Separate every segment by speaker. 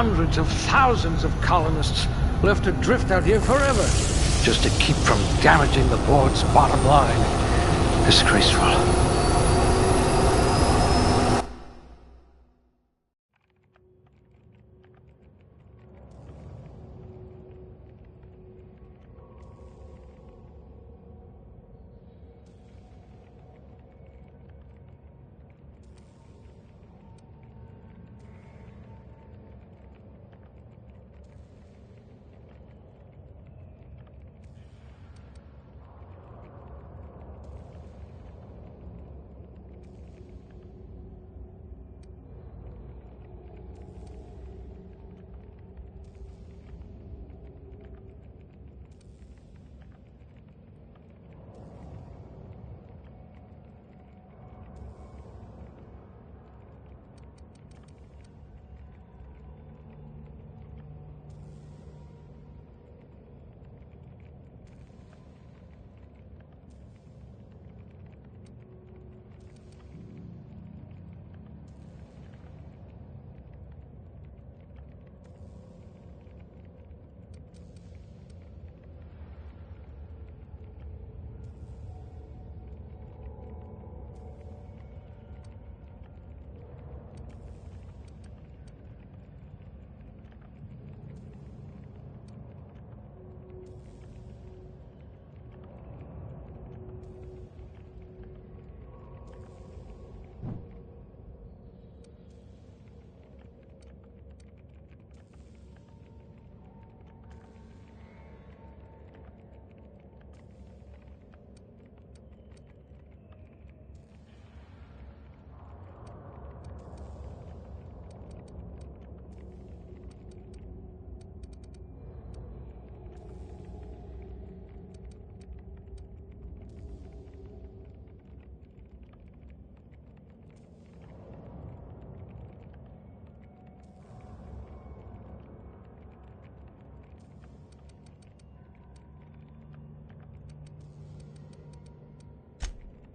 Speaker 1: hundreds of thousands of colonists left adrift out here forever, just to keep from damaging the board's bottom line. Disgraceful.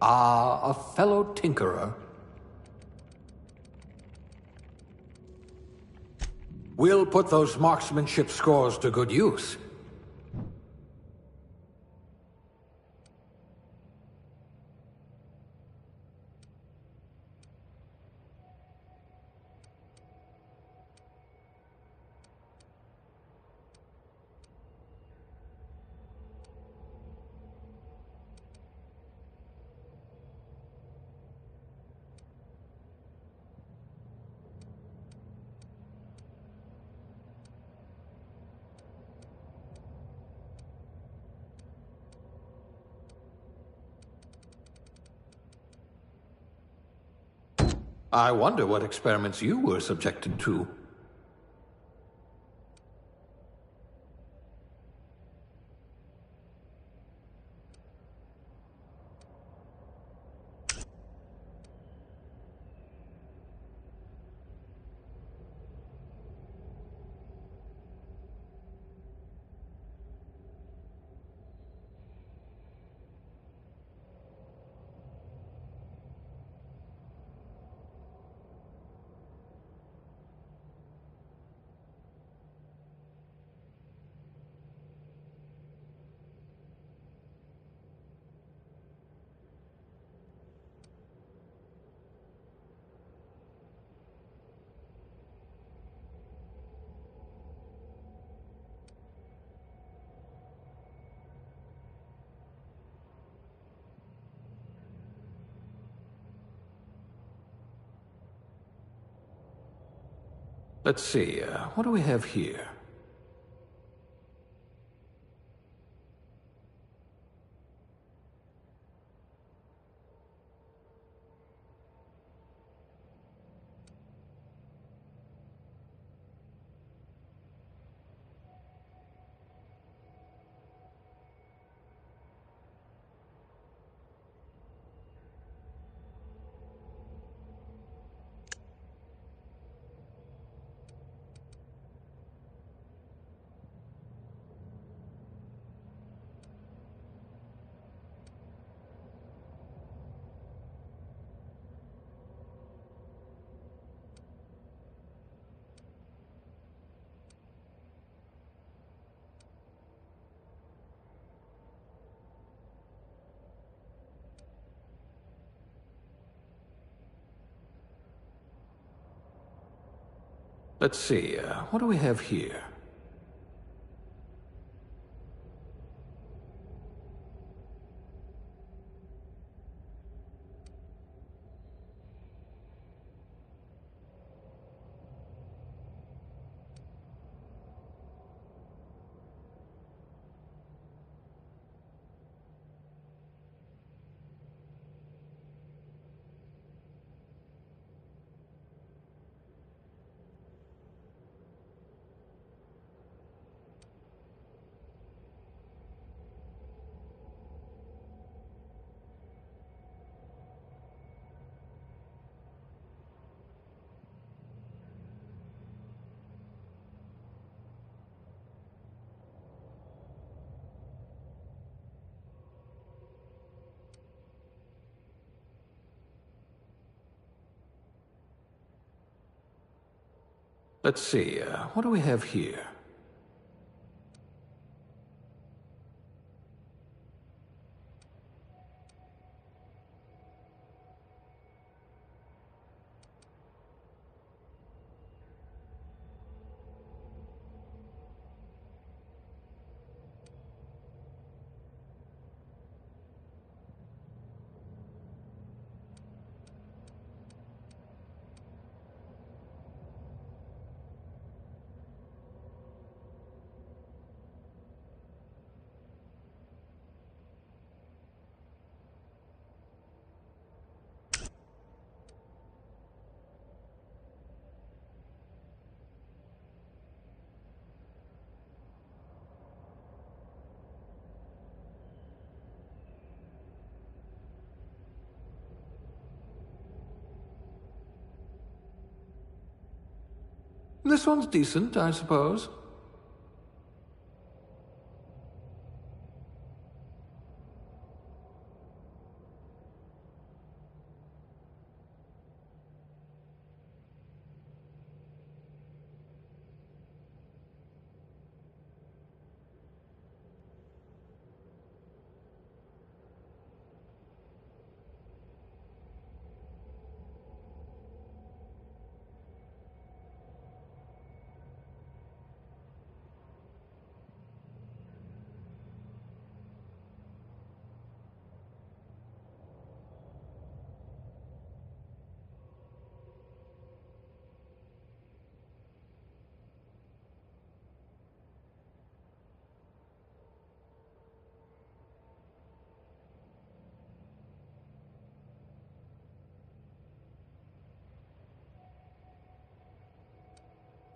Speaker 2: Ah, a fellow tinkerer. We'll put those marksmanship scores to good use. I wonder what experiments you were subjected to. Let's see, what do we have here? Let's see, what do we have here? Let's see, what do we have here? This one's decent, I suppose.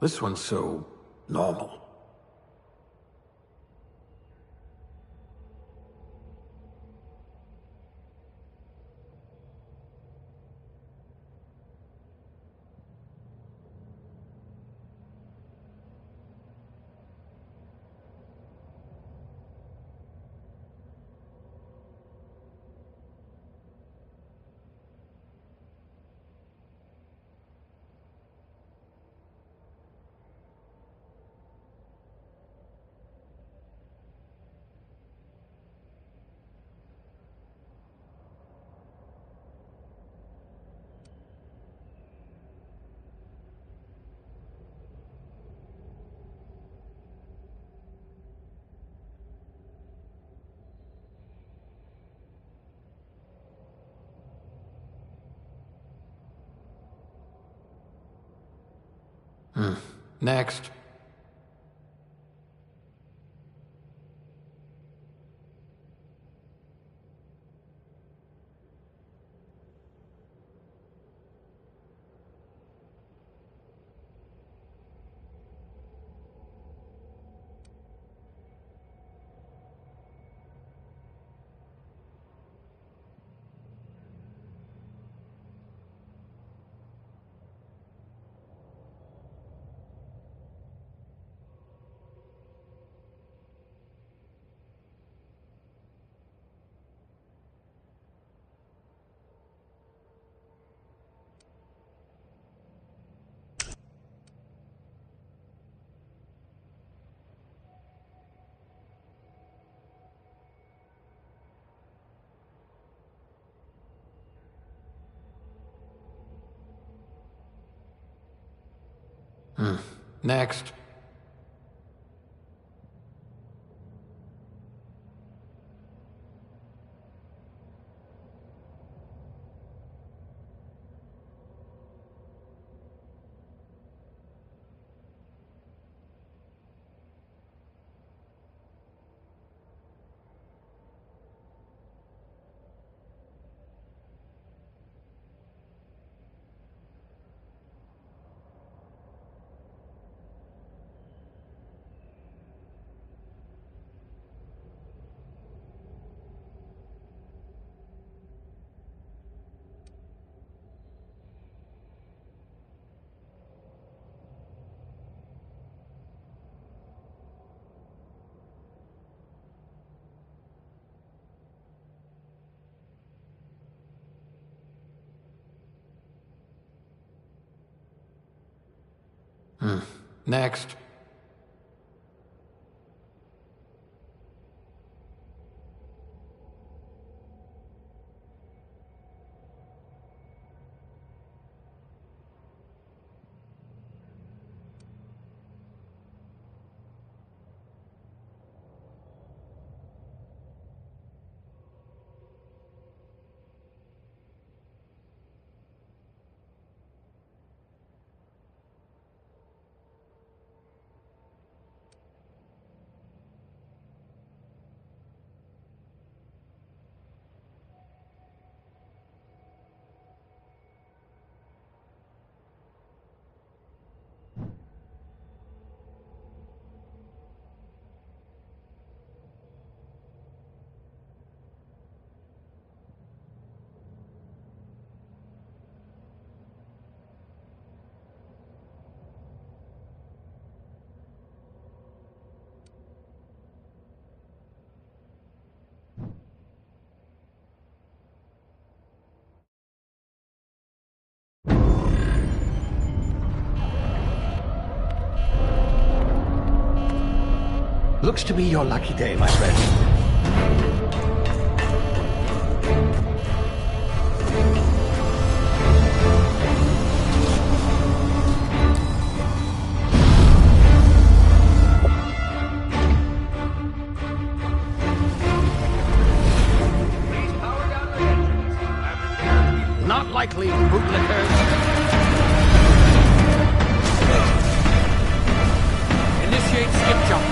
Speaker 2: This one's so normal. Next. Next. Next.
Speaker 1: Looks to be your lucky day, my friend. Not likely, bootlickers. Initiate skip jump.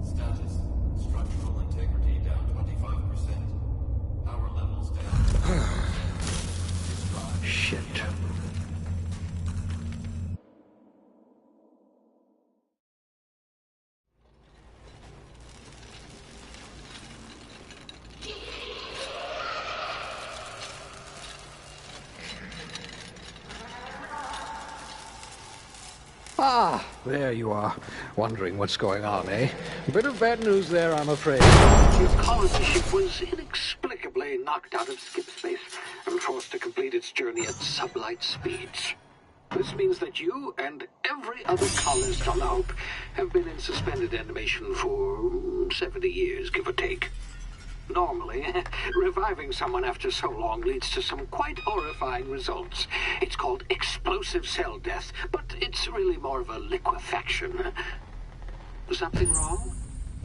Speaker 3: Status. Structural integrity down 25%. Power levels down.
Speaker 1: Shit. Ah, there you are. Wondering what's going on, eh? A bit of bad news there, I'm afraid.
Speaker 4: Your colony ship was inexplicably knocked out of skip space and forced to complete its journey at sublight speeds. This means that you and every other colonist on the Hope have been in suspended animation for 70 years, give or take. Normally, reviving someone after so long leads to some quite horrifying results. It's called explosive cell death, but it's really more of a liquefaction. Something wrong?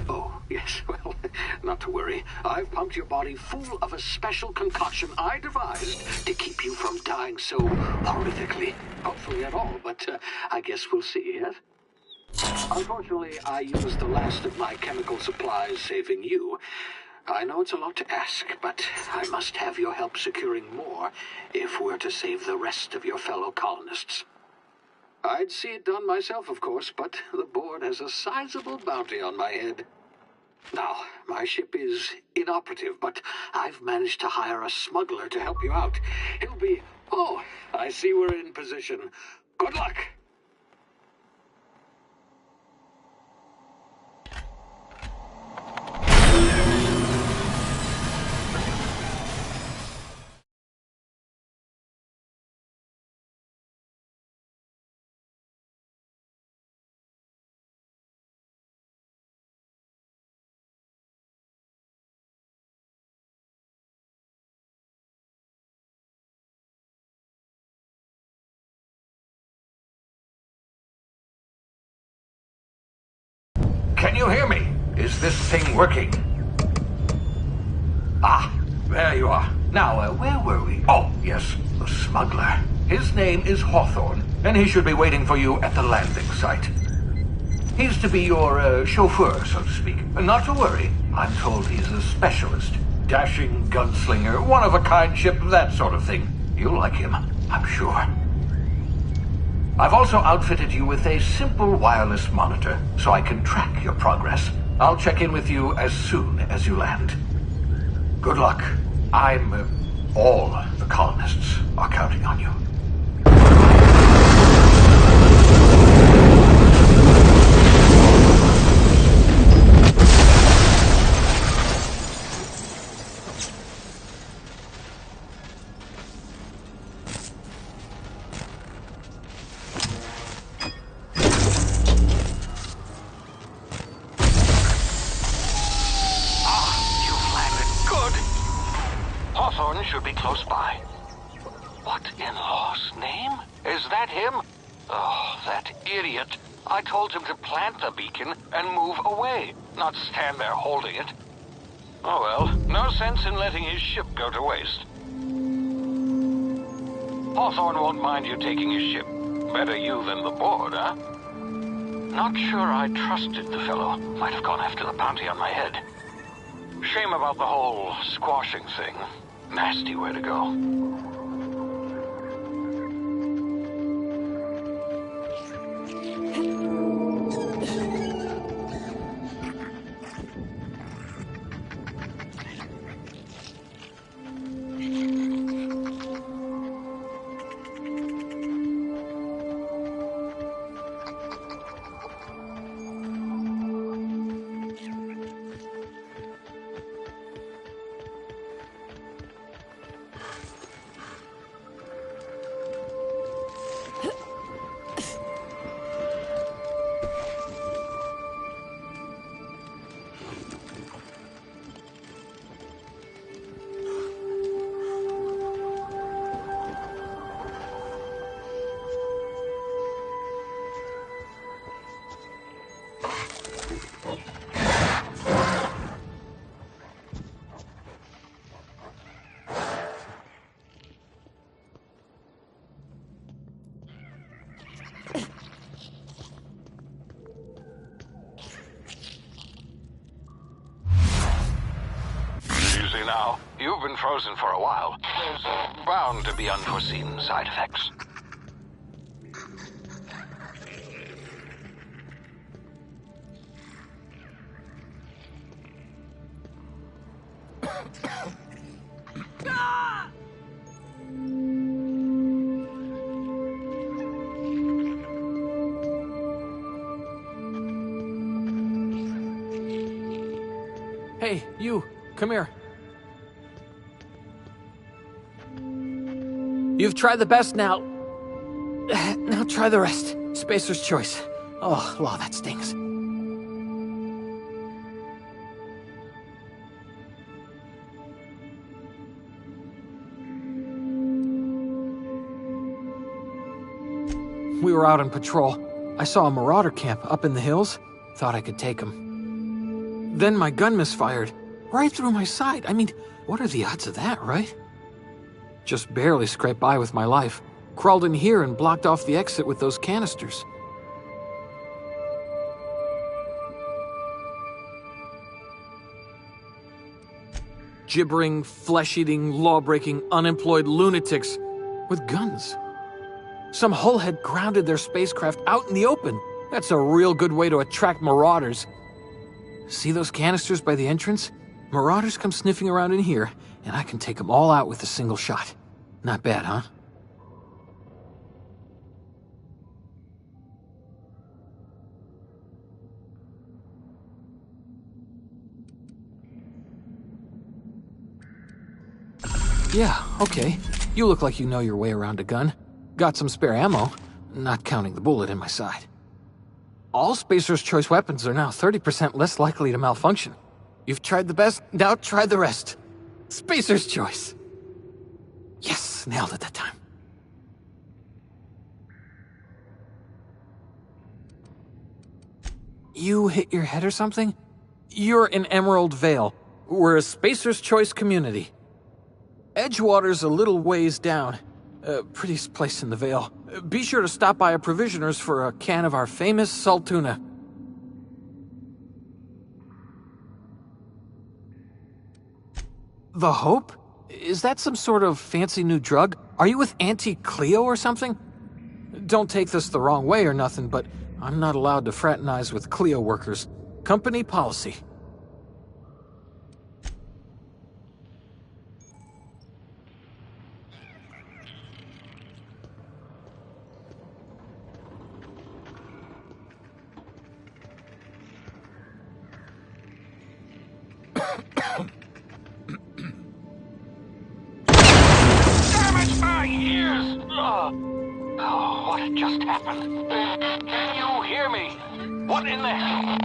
Speaker 4: Oh, yes, well, not to worry. I've pumped your body full of a special concoction I devised to keep you from dying so horrifically. Hopefully at all, but I guess we'll see, yes? Unfortunately, I used the last of my chemical supplies saving you. I know it's a lot to ask, but I must have your help securing more if we're to save the rest of your fellow colonists. I'd see it done myself, of course, but the board has a sizable bounty on my head. Now, my ship is inoperative, but I've managed to hire a smuggler to help you out. He'll be... Oh, I see we're in position. Good luck!
Speaker 5: Can you hear me? Is this thing working? Ah, there you are. Now, where were we? Oh, yes, the smuggler. His name is Hawthorne, and he should be waiting for you at the landing site. He's to be your chauffeur, so to speak. Not to worry, I'm told he's a specialist. Dashing gunslinger, one-of-a-kind ship, that sort of thing. You'll like him, I'm sure. I've also outfitted you with a simple wireless monitor, so I can track your progress. I'll check in with you as soon as you land. Good luck. All the colonists are counting on you.
Speaker 4: Hawthorne should be close by. What in law's name? Is that him? Oh, that idiot. I told him to plant the beacon and move away, not stand there holding it. Oh well, no sense in letting his ship go to waste. Hawthorne won't mind you taking his ship. Better you than the board, huh? Not sure I trusted the fellow. Might have gone after the bounty on my head. Shame about the whole squashing thing. Nasty way to go. Now, you've been frozen for a while. There's bound to be unforeseen side effects.
Speaker 1: Hey, you, come here. You've tried the best now. Now try the rest. Spacer's choice. Oh, law, that stings. We were out on patrol. I saw a marauder camp up in the hills. Thought I could take him. Then my gun misfired. Right through my side. I mean, what are the odds of that, right? Just barely scraped by with my life. Crawled in here and blocked off the exit with those canisters. Gibbering, flesh-eating, law-breaking, unemployed lunatics with guns. Some hullhead grounded their spacecraft out in the open. That's a real good way to attract marauders. See those canisters by the entrance? Marauders come sniffing around in here, and I can take them all out with a single shot. Not bad, huh? Yeah, okay. You look like you know your way around a gun. Got some spare ammo, not counting the bullet in my side. All Spacer's choice weapons are now 30% less likely to malfunction. You've tried the best, now try the rest. Spacer's choice. Yes, nailed it that time. You hit your head or something? You're in Emerald Vale. We're a Spacer's Choice community. Edgewater's a little ways down. Prettiest place in the Vale. Be sure to stop by a provisioner's for a can of our famous salt tuna. The Hope? Is that some sort of fancy new drug? Are you with Auntie Cleo or something? Don't take this the wrong way or nothing, but I'm not allowed to fraternize with Cleo workers. Company policy.
Speaker 6: Damage my ears! Oh, what just happened? Can you hear me? What in the hell?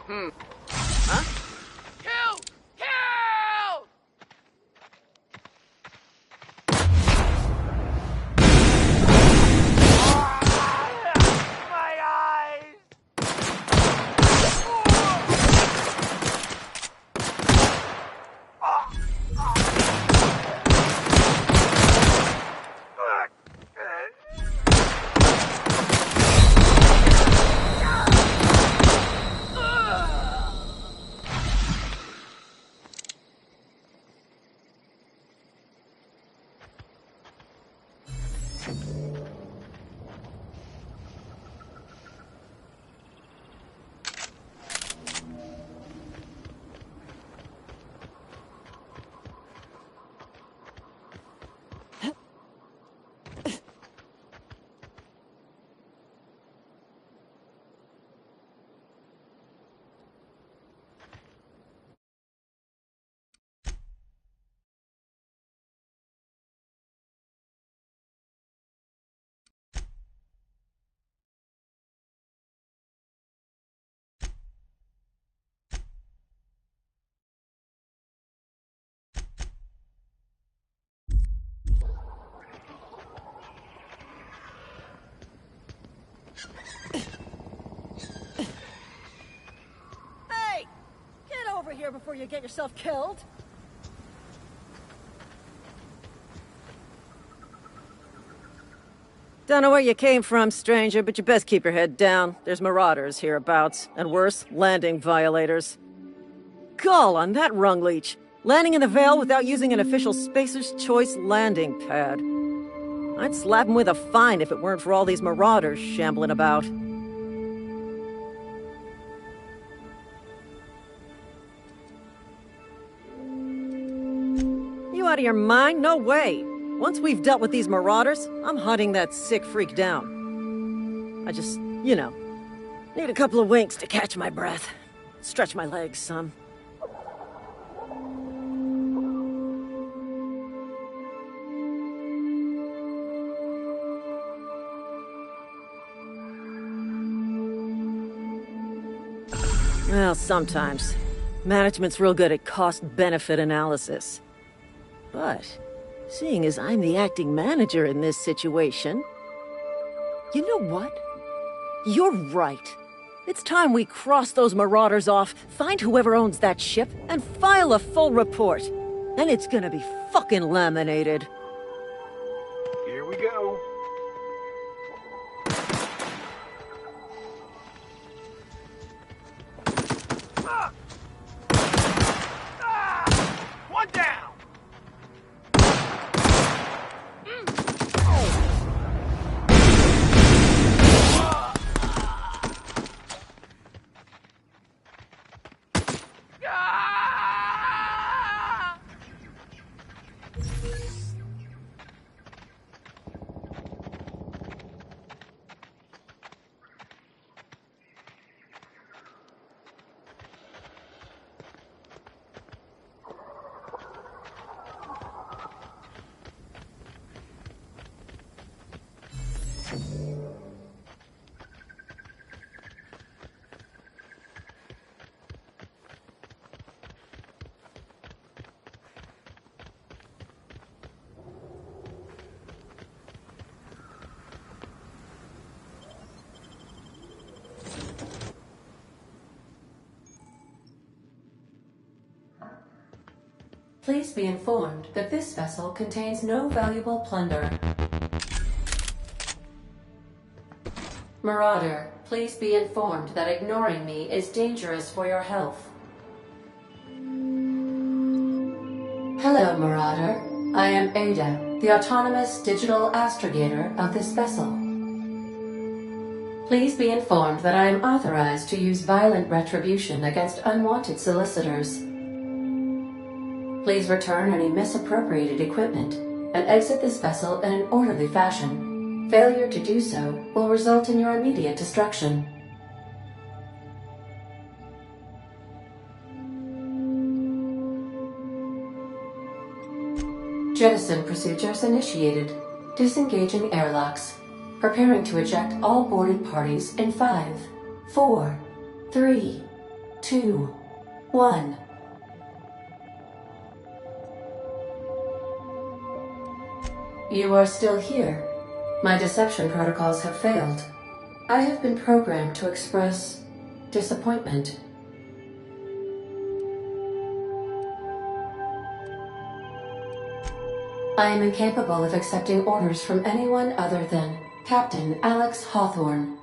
Speaker 6: Huh? Kill! Kill! My eyes!
Speaker 7: Hey! Get over here before you get yourself killed! Don't know where you came from, stranger, but you best keep your head down. There's marauders hereabouts, and worse, landing violators. Gall on that rung leech! Landing in the Vale without using an official Spacer's Choice landing pad. I'd slap him with a fine if it weren't for all these marauders shambling about. You out of your mind? No way! Once we've dealt with these marauders, I'm hunting that sick freak down. I just, you know, need a couple of winks to catch my breath. Stretch my legs some. Well, sometimes. Management's real good at cost-benefit analysis. But, seeing as I'm the acting manager in this situation... You know what? You're right. It's time we cross those marauders off, find whoever owns that ship, and file a full report. Then it's gonna be fucking laminated.
Speaker 6: Here we go. One down.
Speaker 8: Please be informed that this vessel contains no valuable plunder. Marauder, please be informed that ignoring me is dangerous for your health. Hello, Marauder. I am Ada, the autonomous digital astrogator of this vessel. Please be informed that I am authorized to use violent retribution against unwanted solicitors. Please return any misappropriated equipment and exit this vessel in an orderly fashion. Failure to do so will result in your immediate destruction. Jettison procedures initiated. Disengaging airlocks. Preparing to eject all boarded parties in 5, 4, 3, 2, 1. You are still here. My deception protocols have failed. I have been programmed to express disappointment. I am incapable of accepting orders from anyone other than Captain Alex Hawthorne.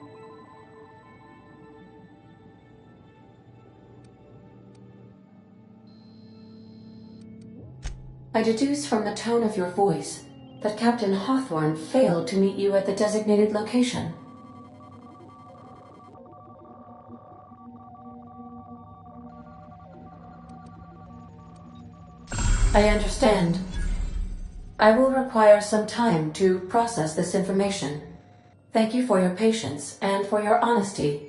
Speaker 8: I deduce from the tone of your voice that Captain Hawthorne failed to meet you at the designated location. I understand. I will require some time to process this information. Thank you for your patience and for your honesty.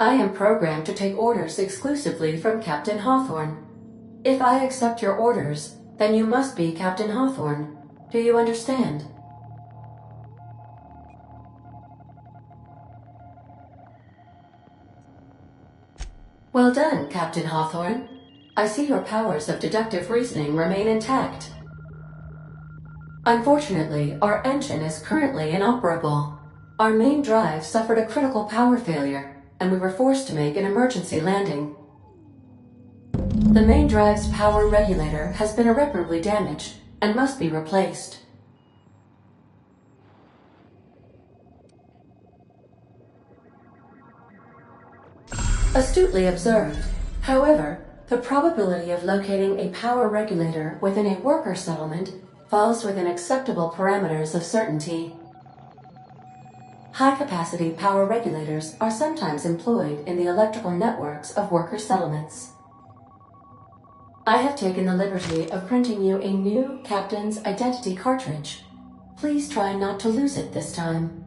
Speaker 8: I am programmed to take orders exclusively from Captain Hawthorne. If I accept your orders, then you must be Captain Hawthorne. Do you understand? Well done, Captain Hawthorne. I see your powers of deductive reasoning remain intact. Unfortunately, our engine is currently inoperable. Our main drive suffered a critical power failure, and we were forced to make an emergency landing. The main drive's power regulator has been irreparably damaged and must be replaced. Astutely observed. However, the probability of locating a power regulator within a worker settlement falls within acceptable parameters of certainty. High-capacity power regulators are sometimes employed in the electrical networks of worker settlements. I have taken the liberty of printing you a new Captain's Identity cartridge. Please try not to lose it this time.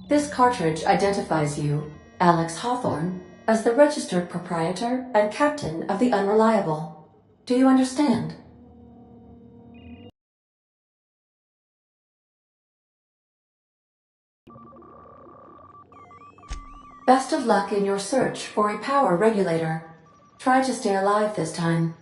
Speaker 8: This cartridge identifies you, Alex Hawthorne, as the registered proprietor and captain of the Unreliable. Do you understand? Best of luck in your search for a power regulator. Try to stay alive this time.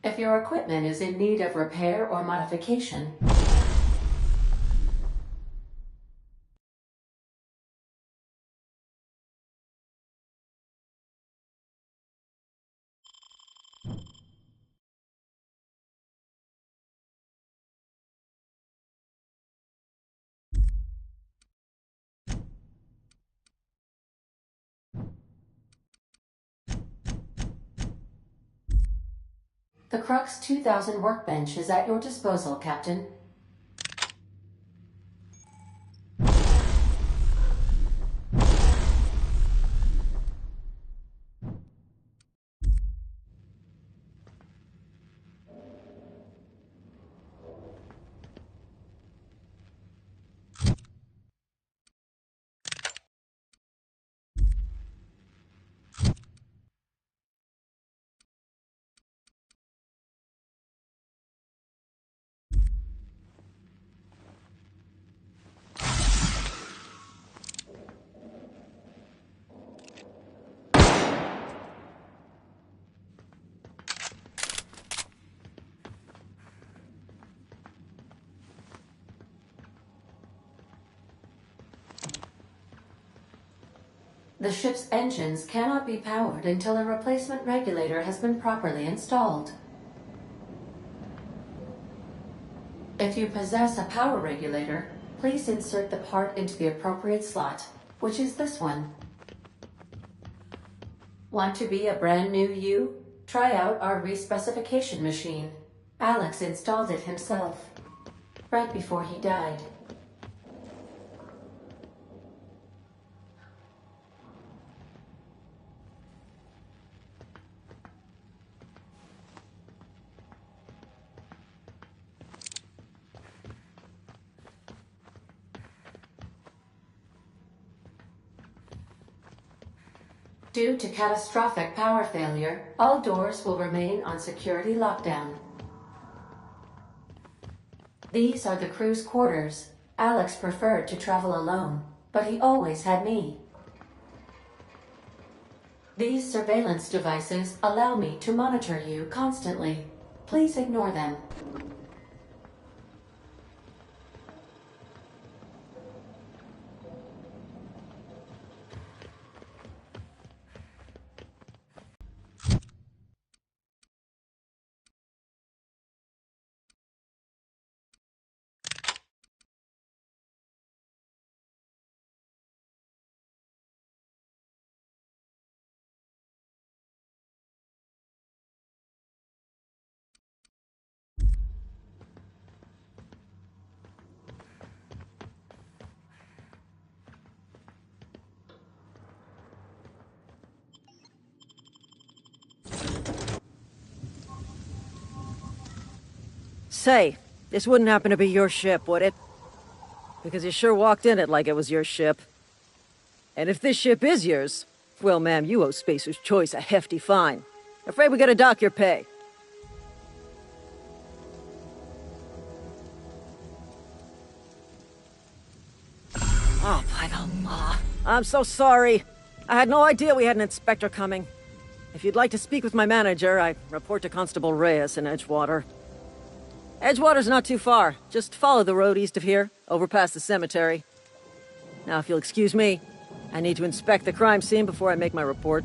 Speaker 8: If your equipment is in need of repair or modification, the Crux 2000 workbench is at your disposal, Captain. The ship's engines cannot be powered until a replacement regulator has been properly installed. If you possess a power regulator, please insert the part into the appropriate slot, which is this one. Want to be a brand new you? Try out our respecification machine. Alex installed it himself, right before he died. Due to catastrophic power failure, all doors will remain on security lockdown. These are the crew's quarters. Alex preferred to travel alone, but he always had me. These surveillance devices allow me to monitor you constantly. Please ignore them.
Speaker 7: Say, this wouldn't happen to be your ship, would it? Because you sure walked in it like it was your ship. And if this ship is yours, well, ma'am, you owe Spacer's Choice a hefty fine. Afraid we gotta dock your pay. Oh, by the law. I'm so sorry. I had no idea we had an inspector coming. If you'd like to speak with my manager, I report to Constable Reyes in Edgewater. Edgewater's not too far. Just follow the road east of here, over past the cemetery. Now, if you'll excuse me, I need to inspect the crime scene before I make my report.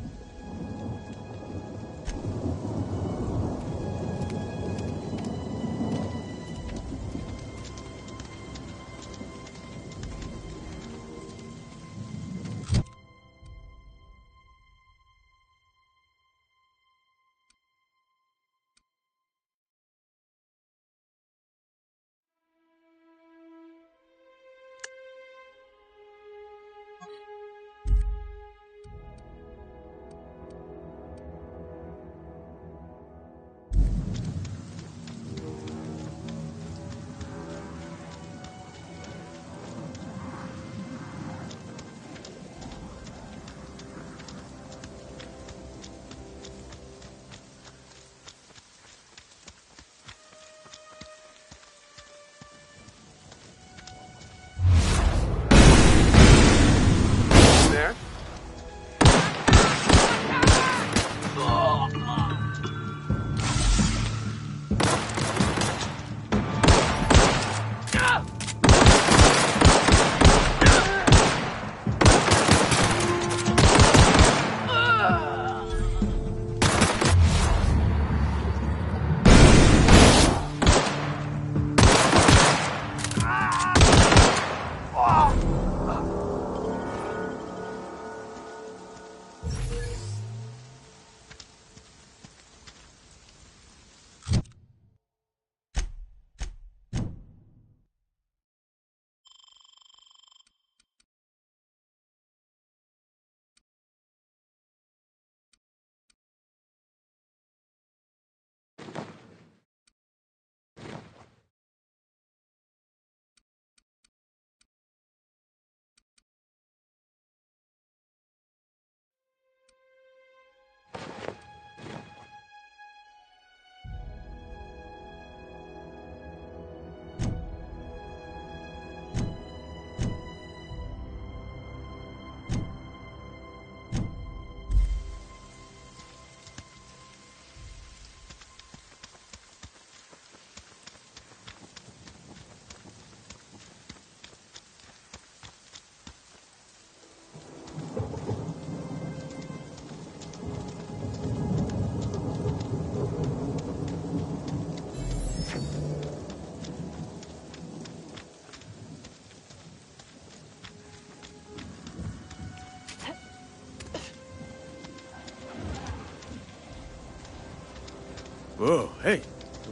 Speaker 9: Whoa, hey,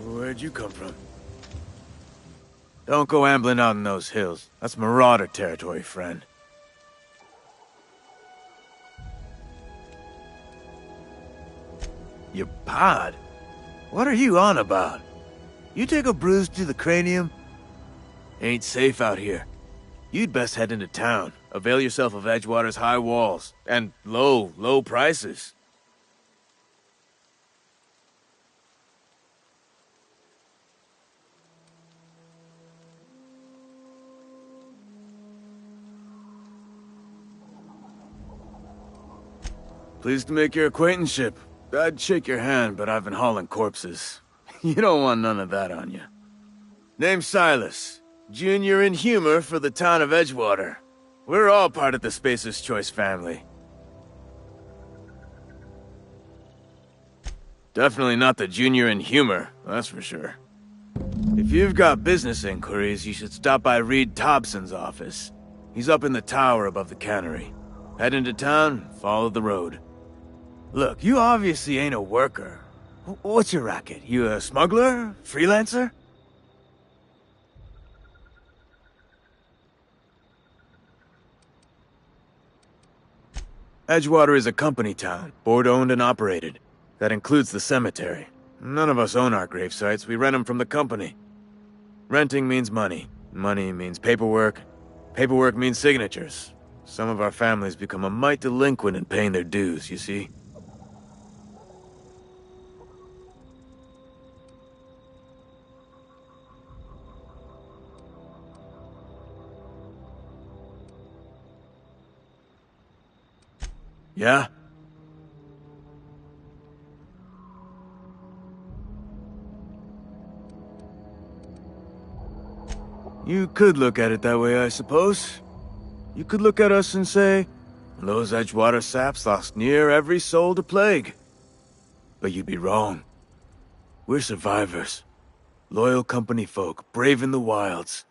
Speaker 9: where'd you come from? Don't go ambling out in those hills. That's marauder territory, friend. Your pod? What are you on about? You take a bruise to the cranium? Ain't safe out here. You'd best head into town. Avail yourself of Edgewater's high walls. And low prices. Pleased to make your acquaintanceship. I'd shake your hand, but I've been hauling corpses. You don't want none of that on you. Name's Silas. Junior in humor for the town of Edgewater. We're all part of the Spacer's Choice family. Definitely not the junior in humor, that's for sure. If you've got business inquiries, you should stop by Reed Thompson's office. He's up in the tower above the cannery. Head into town, follow the road. Look, you obviously ain't a worker. What's your racket? You a smuggler? Freelancer? Edgewater is a company town, board-owned and operated. That includes the cemetery. None of us own our grave sites, we rent them from the company. Renting means money. Money means paperwork. Paperwork means signatures. Some of our families become a mite delinquent in paying their dues, you see? Yeah? You could look at it that way, I suppose. You could look at us and say, those Edgewater saps lost near every soul to plague. But you'd be wrong. We're survivors. Loyal company folk, braving the wilds.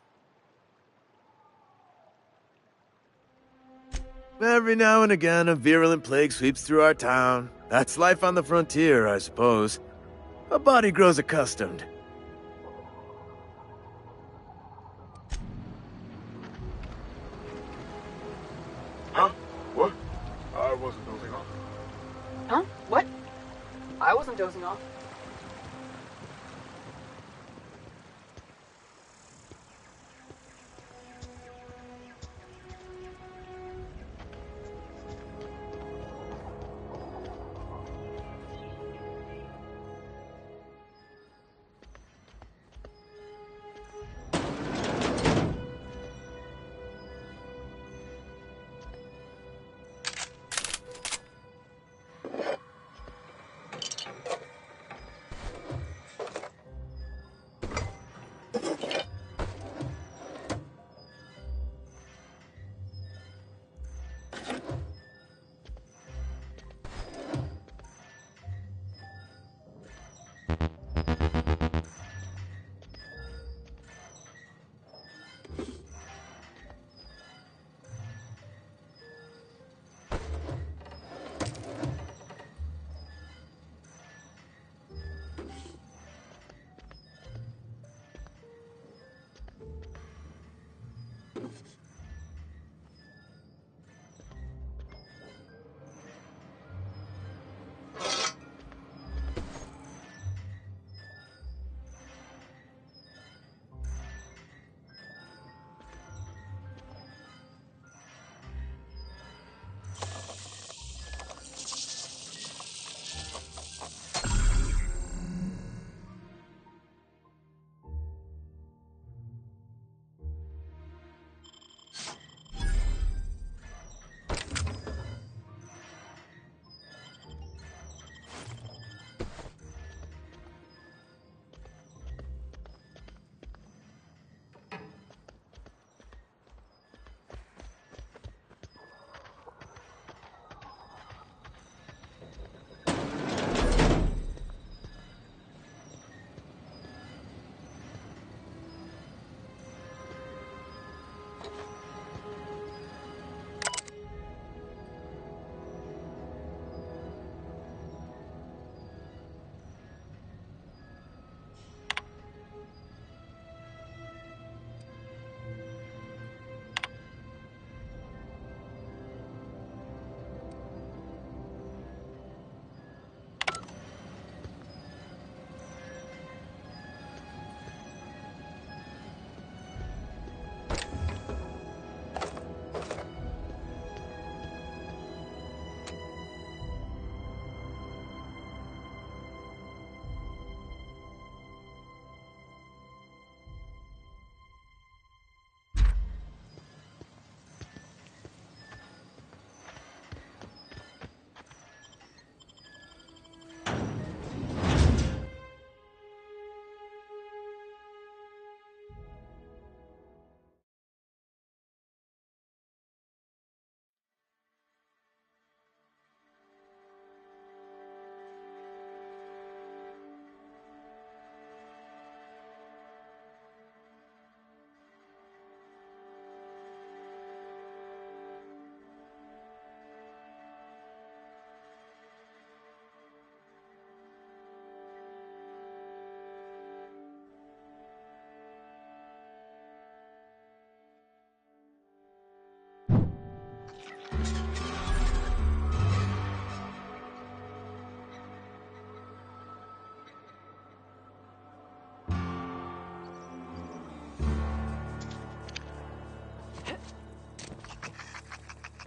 Speaker 9: Every now and again, a virulent plague sweeps through our town. That's life on the frontier, I suppose. A body grows accustomed.
Speaker 10: Huh? What? I wasn't dozing off.
Speaker 11: Huh? What? I wasn't dozing off.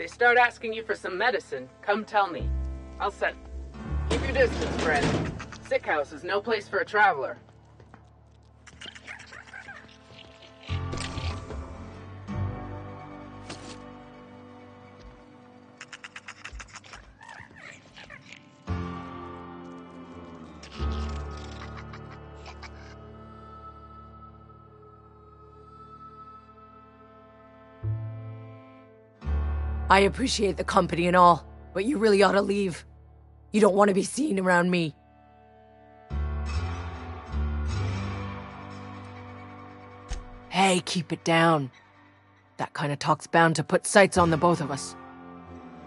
Speaker 11: they start asking you for some medicine, come tell me. I'll set... Keep your distance, friend. Sick house is no place for a traveler.
Speaker 12: I appreciate the company and all, but you really ought to leave. You don't want to be seen around me. Hey, keep it down. That kind of talk's bound to put sights on the both of us.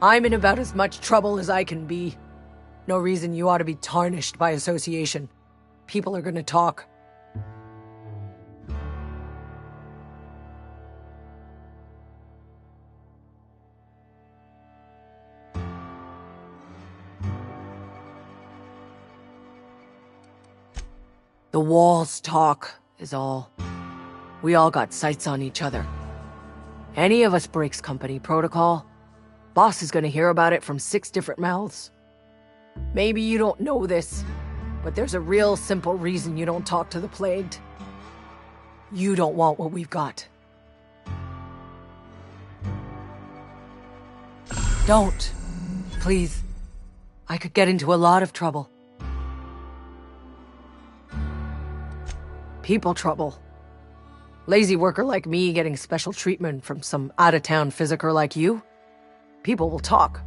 Speaker 12: I'm in about as much trouble as I can be. No reason you ought to be tarnished by association. People are gonna talk. The walls talk, is all. We all got sights on each other. Any of us breaks company protocol, boss is gonna hear about it from 6 different mouths. Maybe you don't know this, but there's a real simple reason you don't talk to the plagued. You don't want what we've got. Don't. Please. I could get into a lot of trouble. People trouble. Lazy worker like me getting special treatment from some out-of-town physiker like you? People will talk.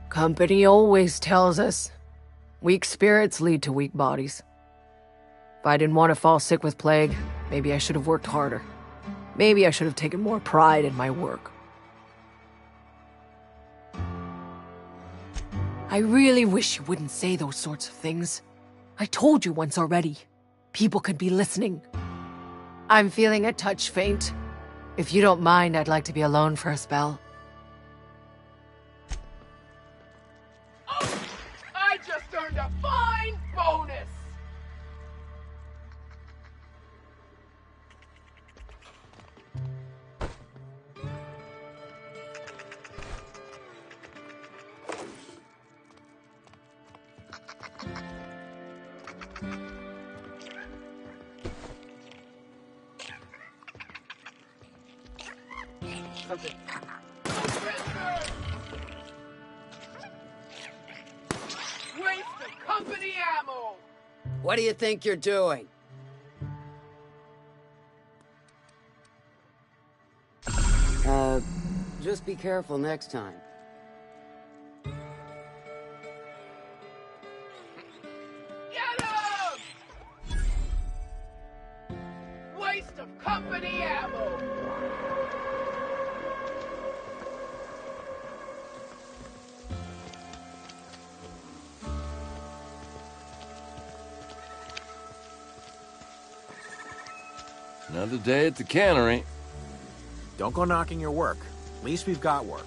Speaker 12: Company always tells us, weak spirits lead to weak bodies. If I didn't want to fall sick with plague, maybe I should have worked harder. Maybe I should have taken more pride in my work. I really wish you wouldn't say those sorts of things. I told you once already. People could be listening. I'm feeling a touch faint. If you don't mind, I'd like to be alone for a spell.
Speaker 11: Oh, I just earned a fine bonus! Something. Waste of company ammo!
Speaker 13: What do you think you're doing? Just be careful next time.
Speaker 11: Get him! Waste of company ammo!
Speaker 14: Another day at the cannery.
Speaker 1: Don't go knocking your work. At least we've got work.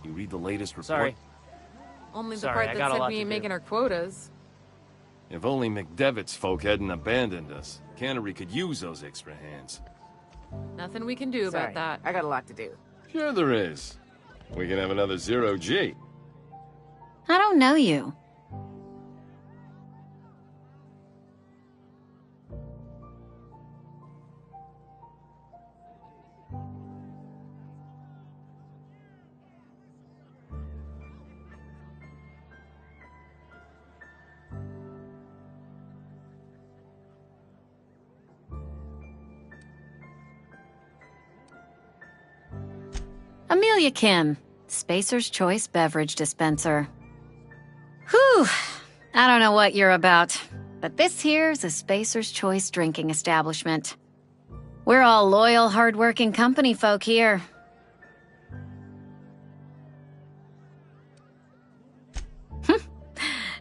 Speaker 14: You read the latest report?
Speaker 15: Sorry.
Speaker 16: Only the
Speaker 15: Sorry,
Speaker 16: part
Speaker 15: I
Speaker 16: that
Speaker 15: got a
Speaker 16: said
Speaker 15: lot
Speaker 16: we
Speaker 15: to
Speaker 16: ain't
Speaker 15: do.
Speaker 16: making our quotas.
Speaker 14: If only McDevitt's folk hadn't abandoned us. Cannery could use those extra hands.
Speaker 16: Nothing we can do about that.
Speaker 11: I got a lot to do.
Speaker 14: Sure there is. We can have another 0G.
Speaker 17: I don't know you. Amelia Kim, Spacer's Choice Beverage Dispenser. Whew, I don't know what you're about, but this here's a Spacer's Choice drinking establishment. We're all loyal, hard-working company folk here.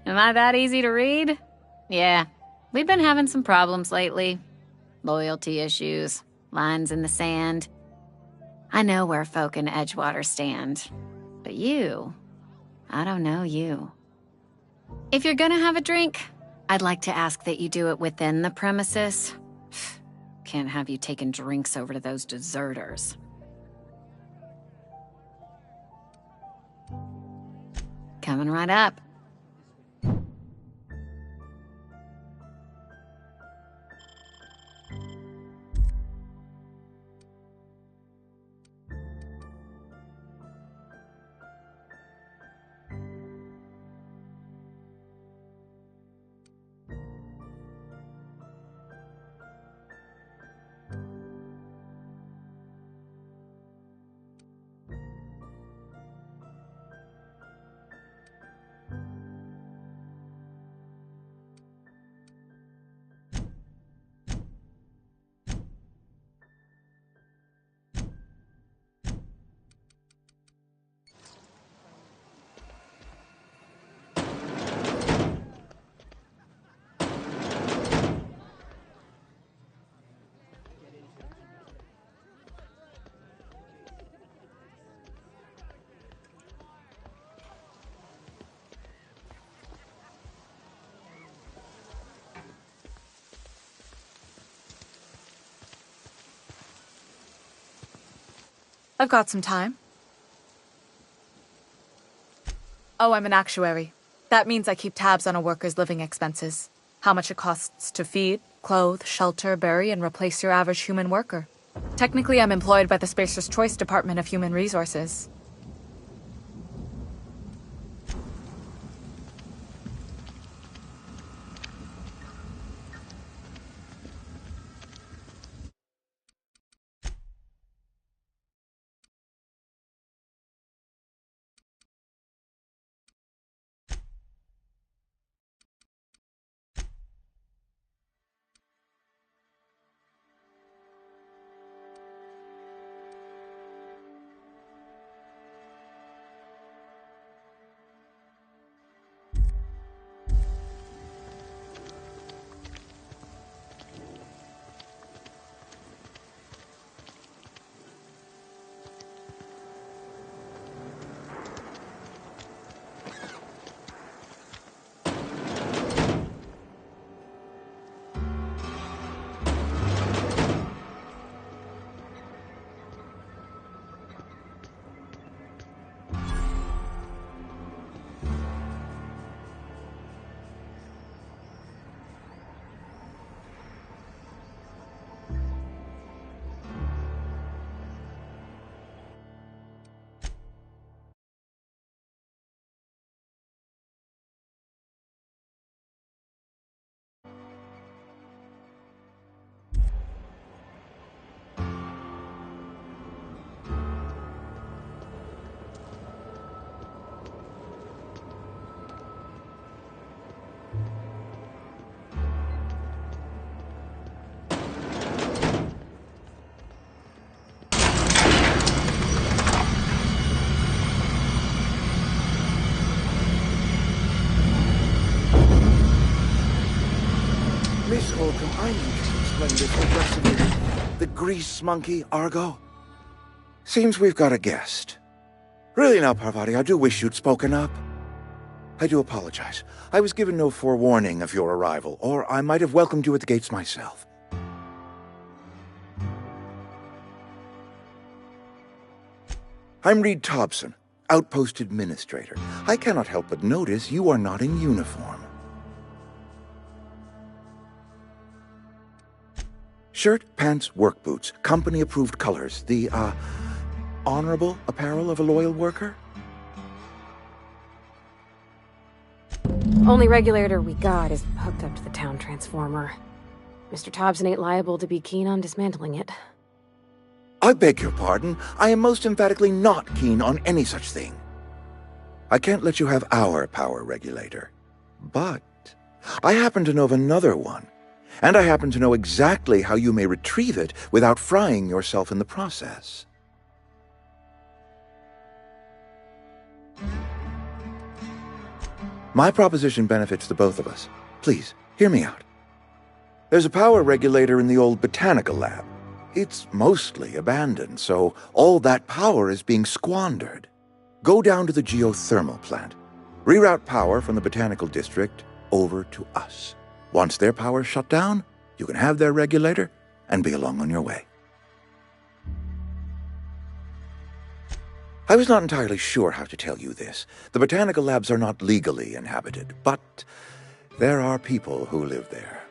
Speaker 17: Am I that easy to read? Yeah, we've been having some problems lately. Loyalty issues, lines in the sand. I know where folk in Edgewater stand. But you, I don't know you. If you're gonna have a drink, I'd like to ask that you do it within the premises. Can't have you taking drinks over to those deserters. Coming right up.
Speaker 15: I've got some time. Oh, I'm an actuary. That means I keep tabs on a worker's living expenses. How much it costs to feed, clothe, shelter, bury, and replace your average human worker. Technically, I'm employed by the Spacer's Choice Department of Human Resources.
Speaker 18: Miss Holcomb, I need you to explain this aggressively. The grease monkey, Argo? Seems we've got a guest. Really now, Parvati, I do wish you'd spoken up. I do apologize. I was given no forewarning of your arrival, or I might have welcomed you at the gates myself. I'm Reed Thompson, Outpost Administrator. I cannot help but notice you are not in uniform. Shirt, pants, work boots, company-approved colors. The, honorable apparel of a loyal worker?
Speaker 19: Only regulator we got is hooked up to the town transformer. Mr. Thompson ain't liable to be keen on dismantling it.
Speaker 18: I beg your pardon. I am most emphatically not keen on any such thing. I can't let you have our power regulator. But I happen to know of another one. And I happen to know exactly how you may retrieve it without frying yourself in the process. My proposition benefits the both of us. Please, hear me out. There's a power regulator in the old botanical lab. It's mostly abandoned, so all that power is being squandered. Go down to the geothermal plant. Reroute power from the botanical district over to us. Once their power's shut down, you can have their regulator and be along on your way. I was not entirely sure how to tell you this. The botanical labs are not legally inhabited, but there are people who live there.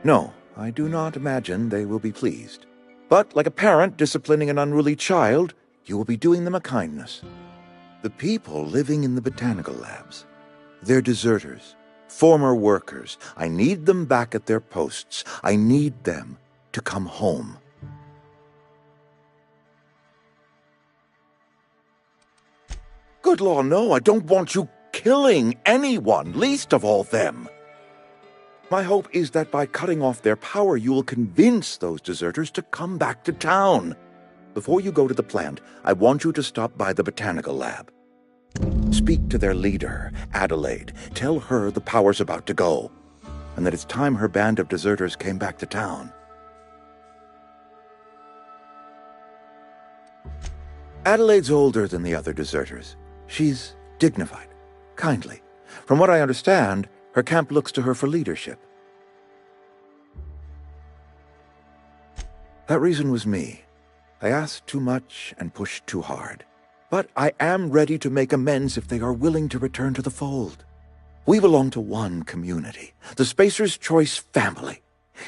Speaker 18: No, I do not imagine they will be pleased. But like a parent disciplining an unruly child, you will be doing them a kindness. The people living in the botanical labs, they're deserters, former workers. I need them back at their posts. I need them to come home. Good law, no, I don't want you killing anyone, least of all them. My hope is that by cutting off their power, you will convince those deserters to come back to town. Before you go to the plant, I want you to stop by the botanical lab. Speak to their leader, Adelaide. Tell her the power's about to go, and that it's time her band of deserters came back to town. Adelaide's older than the other deserters. She's dignified, kindly. From what I understand, her camp looks to her for leadership. That reason was me. I asked too much and pushed too hard. But I am ready to make amends if they are willing to return to the fold. We belong to one community, the Spacer's Choice family.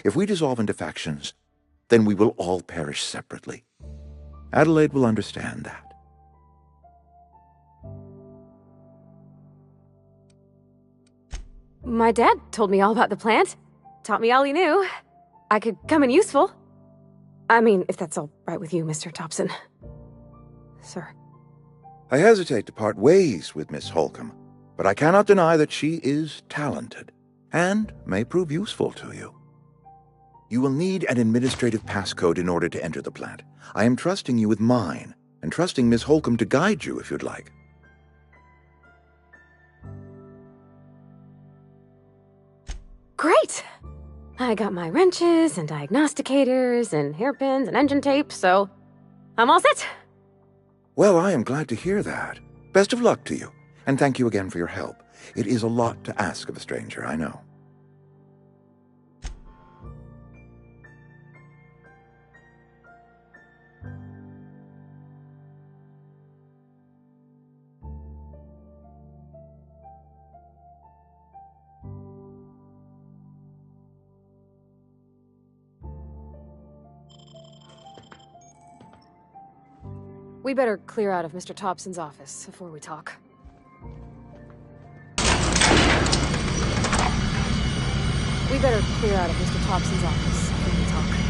Speaker 18: If we dissolve into factions, then we will all perish separately. Adelaide will understand that.
Speaker 19: My dad told me all about the plant. Taught me all he knew. I could come in useful. I mean, if that's all right with you, Mr. Thompson. Sir.
Speaker 18: I hesitate to part ways with Miss Holcomb, but I cannot deny that she is talented, and may prove useful to you. You will need an administrative passcode in order to enter the plant. I am trusting you with mine, and trusting Miss Holcomb to guide you if you'd like.
Speaker 19: Great! I got my wrenches and diagnosticators and hairpins and engine tape, so I'm all set.
Speaker 18: Well, I am glad to hear that. Best of luck to you, and thank you again for your help. It is a lot to ask of a stranger, I know.
Speaker 19: We better clear out of Mr. Thompson's office before we talk. We better clear out of Mr. Thompson's office before we talk.